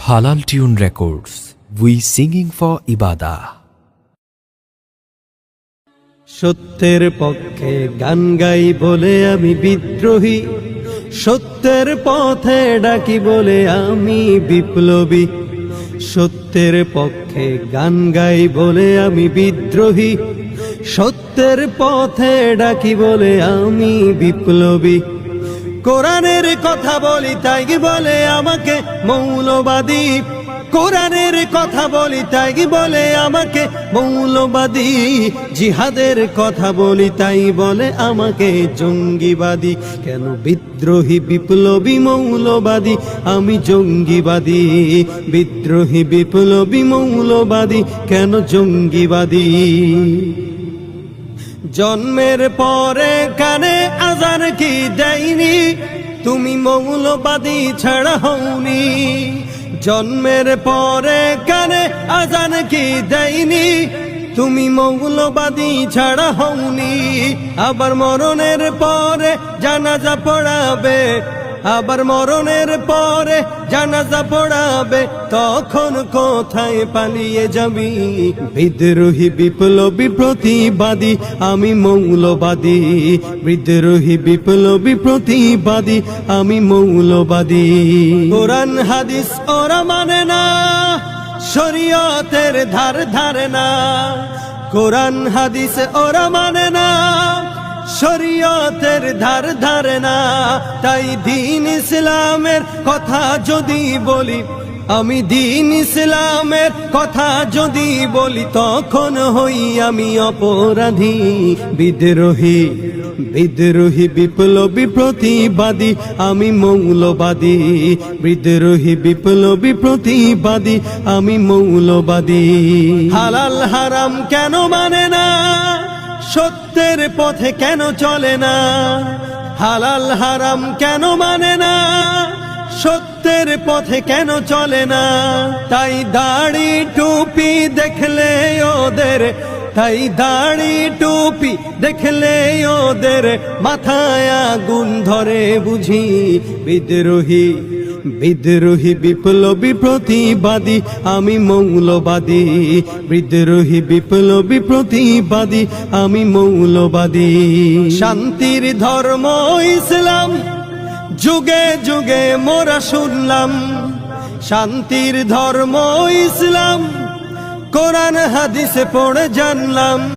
Halal Tune Records. We singing for Ibadah. সত্যের পক্ষে গান গাই বলে আমি বিদ্রোহী, সত্যের পথে ডাকি বলে আমি বিপ্লবী। সত্যের পক্ষে গান গাই বলে আমি বিদ্রোহী, সত্যের পথে ডাকি বলে আমি বিপ্লবী। কোরআনের কথা বলি তাই বলে আমাকে মৌলবাদী, কোরআনের কথা বলি তাই বলে আমাকে মৌলবাদী। জিহাদের কথা বলি তাই বলে আমাকে জঙ্গিবাদী। কেন বিদ্রোহী বিপ্লবী মৌলবাদী আমি জঙ্গিবাদী, বিদ্রোহী বিপ্লবী মৌলবাদী কেন জঙ্গিবাদী। জন্মের পরে কানে আজান কি দেয়নি, তুমি মৌলবাদী ছাড়া হওনি। জন্মের পরে কানে আজান কি দেয়নি, তুমি মৌলবাদী ছাড়া হওনি। আবার মরণের পরে জানাজা পড়াবে, আবার মরণের পরে জানাজা পড়াবে, তখন কোথায় পালিয়ে যাবি। বিদ্রোহী বিপ্লবী প্রতিবাদী আমি মৌলবাদী, বিদ্রোহী বিপ্লবী প্রতিবাদী আমি মৌলবাদী। কোরআন হাদিস ওরা মানে না, শরীয়তের ধার ধারে না। কোরআন হাদিস ওরা মানে না, শরীয়তের ধার ধারে না। তাই দ্বীন ইসলামের কথা যদি বলি, আমি দ্বীন ইসলামের কথা যদি বলি, তখন হই আমি অপরাধী। বিদ্রোহী বিদ্রোহী বিপ্লবী প্রতিবাদী আমি মৌলবাদী, বিদ্রোহী বিপ্লবী প্রতিবাদী আমি মৌলবাদী। হালাল হারাম কেন মানে না, সত্যের পথে কেন চলে না। হালাল হারাম কেন মানে না, সত্যের পথে কেন চলে না। তাই দাড়ি টুপি দেখলে ওদের, তাই দাড়ি টুপি দেখলে ওদের মাথায় আগুন ধরে বুঝি। বিদ্রোহী বিদ্রোহী বিপ্লবী প্রতিবাদী আমি মৌলবাদী, বিদ্রোহী বিপ্লবী প্রতিবাদী আমি মৌলবাদী। শান্তির ধর্ম ইসলাম যুগে যুগে মোরা শুনলাম, শান্তির ধর্ম ইসলাম কোরআন হাদিসে পড়ে জানলাম।